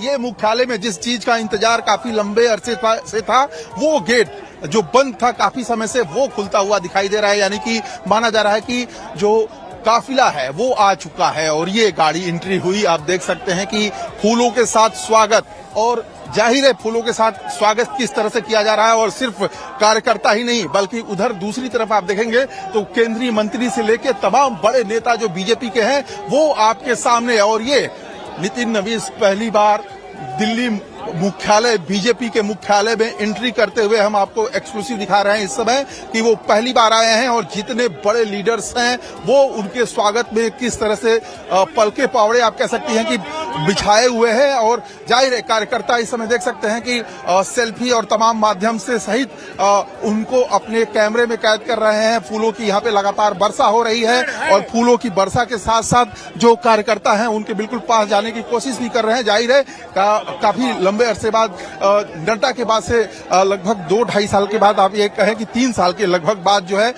ये मुख्यालय में जिस चीज का इंतजार काफी लंबे अरसे से था, वो गेट जो बंद था काफी समय से, वो खुलता हुआ दिखाई दे रहा है। यानी कि माना जा रहा है कि जो काफिला है वो आ चुका है और ये गाड़ी एंट्री हुई। आप देख सकते हैं कि फूलों के साथ स्वागत, और जाहिर है फूलों के साथ स्वागत किस तरह से किया जा रहा है। और सिर्फ कार्यकर्ता ही नहीं बल्कि उधर दूसरी तरफ आप देखेंगे तो केंद्रीय मंत्री से लेकर तमाम बड़े नेता जो बीजेपी के हैं वो आपके सामने। और ये नितिन नवीन पहली बार दिल्ली मुख्यालय, बीजेपी के मुख्यालय में एंट्री करते हुए हम आपको एक्सक्लूसिव दिखा रहे हैं इस समय कि वो पहली बार आए हैं। और जितने बड़े लीडर्स हैं वो उनके स्वागत में किस तरह से पलके पावड़े आप कह सकती हैं कि बिछाए हुए हैं। और जाहिर है कार्यकर्ता इस समय देख सकते हैं कि सेल्फी और तमाम माध्यम से सहित उनको अपने कैमरे में कैद कर रहे हैं। फूलों की यहाँ पे लगातार वर्षा हो रही है और फूलों की वर्षा के साथ साथ जो कार्यकर्ता हैं उनके बिल्कुल पास जाने की कोशिश भी कर रहे हैं। जाहिर है काफी लंबे अरसे बाद, नड्डा के बाद से लगभग 2-2.5 साल के बाद, आप ये कहें कि 3 साल के लगभग बाद जो है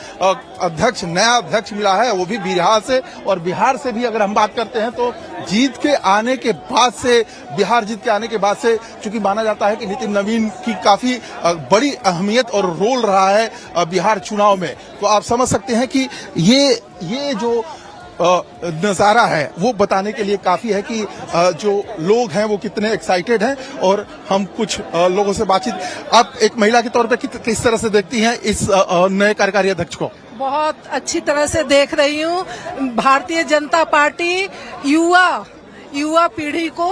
अध्यक्ष, नया अध्यक्ष मिला है, वो भी बिहार से। और बिहार से भी अगर हम बात करते हैं तो जीत के आने के बाद से, बिहार जीत के आने के बाद से, चूंकि माना जाता है कि नितिन नवीन की काफी बड़ी अहमियत और रोल रहा है बिहार चुनाव में, तो आप समझ सकते हैं कि ये जो नजारा है वो बताने के लिए काफी है कि जो लोग हैं वो कितने एक्साइटेड हैं। और हम कुछ लोगों से बातचीत, आप एक महिला के तौर पे किस तरह से देखती हैं इस नए कार्यकारी अध्यक्ष को? बहुत अच्छी तरह से देख रही हूँ। भारतीय जनता पार्टी युवा पीढ़ी को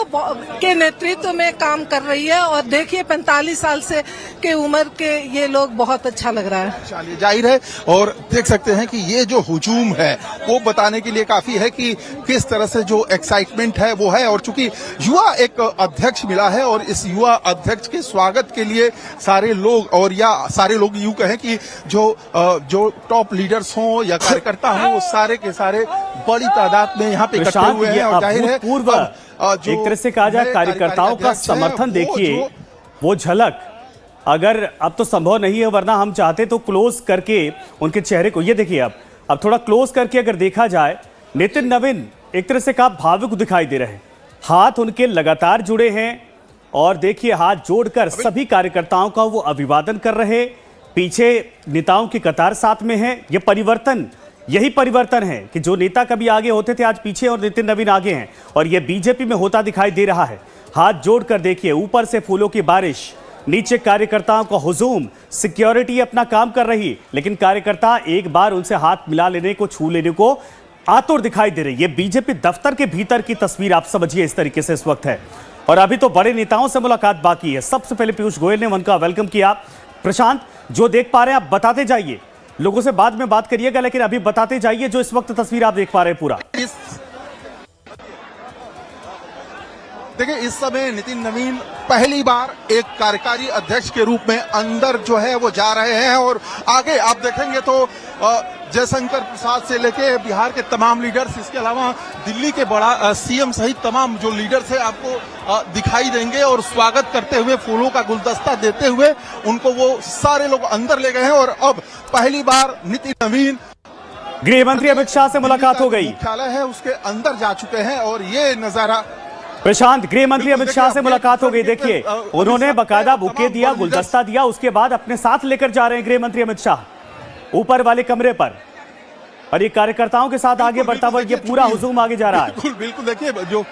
के नेतृत्व में काम कर रही है। और देखिए 45 साल से के उम्र के ये लोग, बहुत अच्छा लग रहा है। चलिए, जाहिर है। और देख सकते हैं कि ये जो हुजूम है वो बताने के लिए काफी है कि किस तरह से जो एक्साइटमेंट है वो है। और चूंकि युवा एक अध्यक्ष मिला है और इस युवा अध्यक्ष के स्वागत के लिए सारे लोग, और या सारे लोग यूं कहें कि जो टॉप लीडर्स हों या कार्यकर्ता हों, वो सारे के सारे बड़ी तादाद में यहाँ पे इकट्ठे हुए हैं। और जाहिर है एक तरह से कहा जाए कार्यकर्ताओं का समर्थन देखिए, वो झलक अगर अब तो संभव नहीं है, वरना हम चाहते तो क्लोज करके उनके चेहरे को, ये देखिए अब थोड़ा क्लोज करके अगर देखा जाए, नितिन नवीन एक तरह से कहा भावुक दिखाई दे रहे हैं। हाथ उनके लगातार जुड़े हैं और देखिए हाथ जोड़कर सभी कार्यकर्ताओं का वो अभिवादन कर रहे। पीछे नेताओं की कतार साथ में है। ये परिवर्तन, यही परिवर्तन है कि जो नेता कभी आगे होते थे आज पीछे और नितिन नवीन आगे हैं, और ये बीजेपी में होता दिखाई दे रहा है। हाथ जोड़कर देखिए, ऊपर से फूलों की बारिश, नीचे कार्यकर्ताओं का हुजूम, सिक्योरिटी अपना काम कर रही, लेकिन कार्यकर्ता एक बार उनसे हाथ मिला लेने को, छू लेने को आतुर दिखाई दे रही। ये बीजेपी दफ्तर के भीतर की तस्वीर आप समझिए इस तरीके से इस वक्त है। और अभी तो बड़े नेताओं से मुलाकात बाकी है। सबसे पहले पीयूष गोयल ने उनका वेलकम किया। प्रशांत, जो देख पा रहे हैं आप बताते जाइए, लोगों से बाद में बात करिएगा, लेकिन अभी बताते जाइए जो इस वक्त तस्वीर आप देख पा रहे हैं पूरा। देखिए, इस समय नितिन नवीन पहली बार एक कार्यकारी अध्यक्ष के रूप में अंदर जो है वो जा रहे हैं। और आगे आप देखेंगे तो जयशंकर प्रसाद से लेके बिहार के तमाम लीडर्स, इसके अलावा दिल्ली के बड़ा सीएम सहित तमाम जो लीडर्स हैं आपको दिखाई देंगे। और स्वागत करते हुए, फूलों का गुलदस्ता देते हुए उनको वो सारे लोग अंदर ले गए हैं। और अब पहली बार नितिन नवीन गृह मंत्री अमित शाह से मुलाकात हो गई। मुख्यालय है उसके अंदर जा चुके हैं। और ये नजारा प्रशांत, गृह मंत्री अमित शाह से मुलाकात हो गई। देखिए उन्होंने बकायदा बुके दिया, गुलदस्ता दिया, उसके बाद अपने साथ लेकर जा रहे हैं गृह मंत्री अमित शाह ऊपर वाले कमरे पर। और ये कार्यकर्ताओं के साथ आगे बढ़ता हुआ ये पूरा हुजूम आगे जा रहा है। बिल्कुल देखिए, जो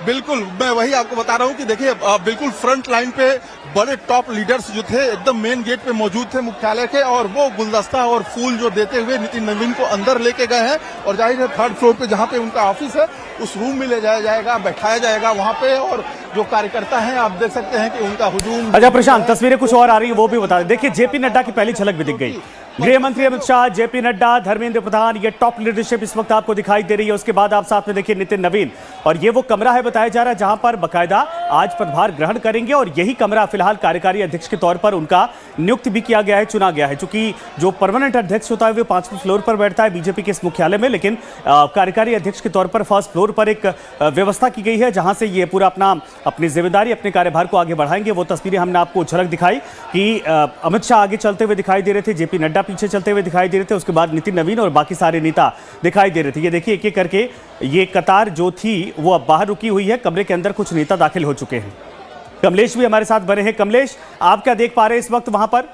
बिल्कुल मैं वही आपको बता रहा हूं कि देखिए बिल्कुल फ्रंट लाइन पे बड़े टॉप लीडर्स जो थे एकदम मेन गेट पे मौजूद थे मुख्यालय के। और वो गुलदस्ता और फूल जो देते हुए नितिन नवीन को अंदर लेके गए हैं। और जाहिर है 3rd फ्लोर पे जहां पे उनका ऑफिस है उस रूम में ले जाया जाएगा, बैठाया जाएगा वहां पे। और जो कार्यकर्ता हैं आप देख सकते हैं कि उनका हुजूम। अच्छा प्रशांत, तस्वीरें कुछ और आ रही है वो भी बता दें। देखिए जेपी नड्डा की पहली झलक भी दिख गई। गृह मंत्री अमित शाह, जेपी नड्डा, धर्मेंद्र प्रधान, ये टॉप लीडरशिप इस वक्त आपको दिखाई दे रही है। उसके बाद आप साथ में देखिए नितिन नवीन। और ये वो कमरा है बताया जा रहा है जहां पर बकायदा आज पदभार ग्रहण करेंगे। और यही कमरा फिलहाल कार्यकारी अध्यक्ष के तौर पर उनका नियुक्त भी किया गया है, चुना गया है। चूंकि जो परमानेंट अध्यक्ष होता है वो 5वें फ्लोर पर बैठता है बीजेपी के इस मुख्यालय में, लेकिन कार्यकारी अध्यक्ष के तौर पर 1st फ्लोर पर एक व्यवस्था की गई है जहां से ये पूरा अपनी जिम्मेदारी, अपने कार्यभार को आगे बढ़ाएंगे। वो तस्वीरें हमने आपको झलक दिखाई कि अमित शाह आगे चलते हुए दिखाई दे रहे थे, जेपी नड्डा पीछे चलते हुए दिखाई दे रहे थे, उसके बाद नितिन नवीन और बाकी सारे नेता दिखाई दे रहे थे। ये देखिए एक एक करके ये कतार जो थी वो अब बाहर रुकी हुई है, कमरे के अंदर कुछ नेता दाखिल हो चुके हैं। कमलेश भी हमारे साथ बने हैं। कमलेश, आप क्या देख पा रहे हैं इस वक्त वहां पर?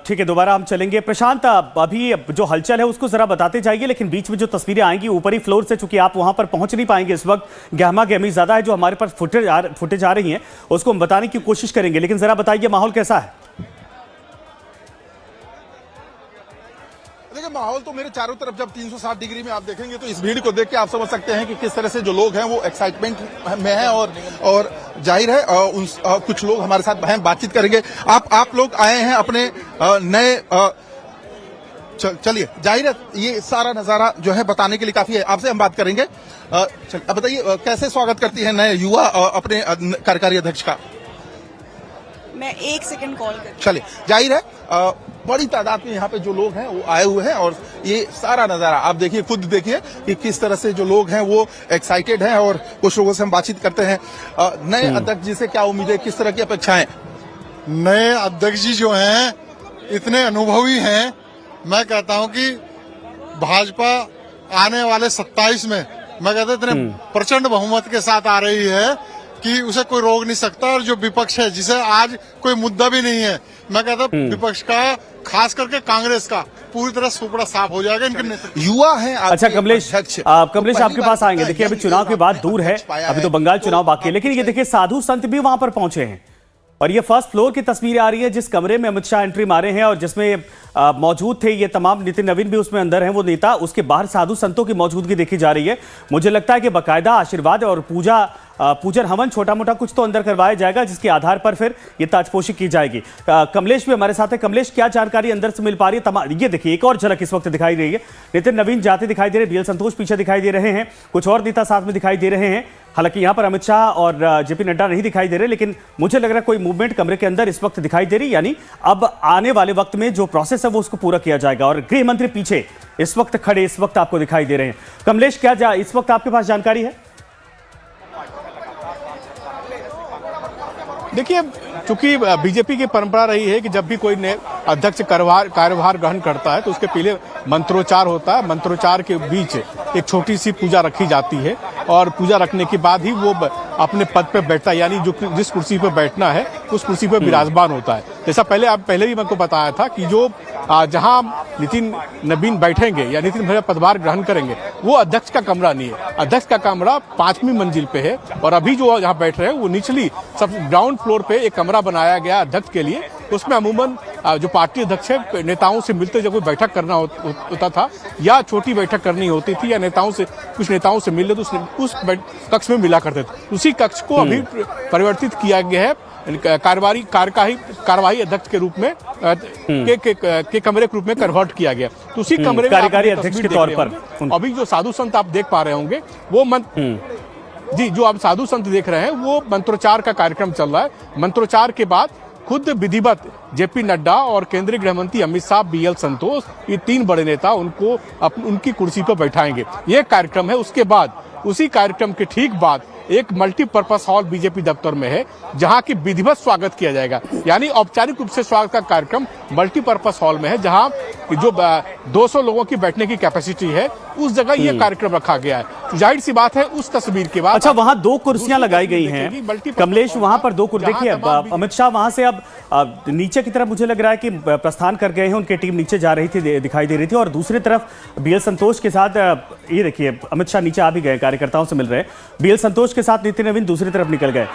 ठीक है, दोबारा हम चलेंगे। प्रशांत, अभी जो हलचल है उसको जरा बताते जाइए, लेकिन बीच में जो तस्वीरें आएंगी ऊपरी फ्लोर से, चूंकि आप वहां पर पहुंच नहीं पाएंगे इस वक्त, गहमा गहमी ज्यादा है। जो हमारे पास फुटेज आ रही है उसको हम बताने की कोशिश करेंगे, लेकिन जरा बताइए माहौल कैसा है? देखिए, माहौल तो मेरे चारों तरफ जब 360 डिग्री में आप देखेंगे तो इस भीड़ को देख के आप समझ सकते हैं कि किस तरह से जो लोग हैं वो एक्साइटमेंट में हैं। और जाहिर है कुछ लोग हमारे साथ हैं, बातचीत करेंगे। आप लोग आए हैं अपने नए चलिए, जाहिर है ये सारा नजारा जो है बताने के लिए काफी है। आपसे हम बात करेंगे। अब बताइए, कैसे स्वागत करती है नए युवा अपने कार्यकारी अध्यक्ष का? मैं 1 सेकंड कॉल कर। चलिए, जाहिर है बड़ी तादाद में यहाँ पे जो लोग हैं वो आए हुए हैं और ये सारा नजारा आप देखिए, खुद देखिए कि किस तरह से जो लोग हैं वो एक्साइटेड हैं। और कुछ लोगों से हम बातचीत करते हैं। नए अध्यक्ष जी से क्या उम्मीदें, किस तरह की अपेक्षाएं? नए अध्यक्ष जी जो हैं इतने अनुभवी हैं, मैं कहता हूं कि भाजपा आने वाले 27 में मैं कहता हूं इतने प्रचंड बहुमत के साथ आ रही है कि उसे कोई रोक नहीं सकता। और जो विपक्ष है, जिसे आज कोई मुद्दा भी नहीं है, मैं कहता हूं विपक्ष का, खास करके कांग्रेस का, पूरी तरह सुपड़ा साफ हो जाएगा इनके नेतृत्व। युवा हैं। अच्छा कमलेश, आपके पास आएंगे। देखिए अभी चुनाव की बात दूर है, अभी तो बंगाल चुनाव बाकी है, लेकिन ये देखिए साधु संत भी वहां पर पहुंचे हैं। और ये फर्स्ट फ्लोर की तस्वीरें आ रही है जिस कमरे में अमित शाह एंट्री मारे हैं और जिसमें मौजूद थे ये तमाम, नितिन नवीन भी उसमें अंदर हैं वो नेता, उसके बाहर साधु संतों की मौजूदगी देखी जा रही है। मुझे लगता है कि बाकायदा आशीर्वाद और पूजन हवन छोटा मोटा कुछ तो अंदर करवाया जाएगा, जिसके आधार पर फिर ये ताजपोशी की जाएगी। कमलेश भी हमारे साथ है। कमलेश, क्या जानकारी अंदर से मिल पा रही है? ये देखिए एक और झलक इस वक्त दिखाई रही है। नितिन नवीन जाते दिखाई दे रहे, बीएल संतोष पीछे दिखाई दे रहे हैं, कुछ और नेता साथ में दिखाई दे रहे हैं। हालांकि यहाँ पर अमित शाह और जेपी नड्डा नहीं दिखाई दे रहे, लेकिन मुझे लग रहा है कोई मूवमेंट कमरे के अंदर इस वक्त दिखाई दे रही, यानी अब आने वाले वक्त में जो प्रोसेस है वो उसको पूरा किया जाएगा। और गृह मंत्री पीछे इस वक्त खड़े इस वक्त आपको दिखाई दे रहे हैं। कमलेश, क्या इस वक्त आपके पास जानकारी है? देखिए, चूंकि बीजेपी की परंपरा रही है कि जब भी कोई अध्यक्ष कार्यभार ग्रहण करता है तो उसके पहले मंत्रोच्चार होता है। मंत्रोच्चार के बीच एक छोटी सी पूजा रखी जाती है और पूजा रखने के बाद ही वो अपने पद पर बैठता है, यानी जो जिस कुर्सी पर बैठना है उस कुर्सी पर विराजमान होता है। जैसा पहले भी मैं को बताया था कि जो जहां नितिन नवीन बैठेंगे या नितिन भैया पदभार ग्रहण करेंगे वो अध्यक्ष का कमरा नहीं है। अध्यक्ष का कमरा 5वीं मंजिल पे है और अभी जो यहाँ बैठ रहे हैं वो निचली सब ग्राउंड फ्लोर पे एक कमरा बनाया गया अध्यक्ष के लिए। उसमें अमूमन जो पार्टी अध्यक्ष है नेताओं से मिलते जब कोई बैठक करना होता था या छोटी बैठक करनी होती थी या कुछ नेताओं से मिलने तो उस कक्ष में मिला करते थे। उसी कक्ष को अभी परिवर्तित किया गया है कार्यवाही अध्यक्ष के रूप में के कमरे के रूप में कन्वर्ट किया गया। तो उसी कमरे में कार्यकारी अध्यक्ष के तौर पर अभी जो साधु संत आप देख पा रहे होंगे वो जी जो आप साधु संत देख रहे हैं वो मंत्रोच्चार का कार्यक्रम चल रहा है। मंत्रोच्चार के बाद खुद विधिवत जेपी नड्डा और केंद्रीय गृह मंत्री अमित शाह, बीएल संतोष, ये 3 बड़े नेता उनको उनकी कुर्सी पर बैठाएंगे। ये कार्यक्रम है। उसके बाद उसी कार्यक्रम के ठीक बाद एक मल्टीपर्पज हॉल बीजेपी दफ्तर में है जहां की विधिवत स्वागत किया जाएगा, यानी औपचारिक रूप से स्वागत का कार्यक्रम मल्टीपर्पज हॉल में है जहां जो 200 लोगों की बैठने की कैपेसिटी है उस जगह ये कार्यक्रम रखा गया है। जाहिर सी बात है उस तस्वीर के बाद अच्छा वहां 2 कुर्सियां लगाई गई हैं कमलेश, वहां पर 2 कुर्सी। देखिए अमित शाह वहां से अब नीचे की तरफ मुझे लग रहा है कि प्रस्थान कर गए हैं, उनकी टीम नीचे जा रही थी, दिखाई दे रही थी, और दूसरी तरफ बीएल संतोष के साथ ये देखिए अमित शाह नीचे आ भी गए, कार्यकर्ताओं से मिल रहे हैं। बीएल संतोष के साथ नितिन नवीन दूसरी तरफ निकल गए।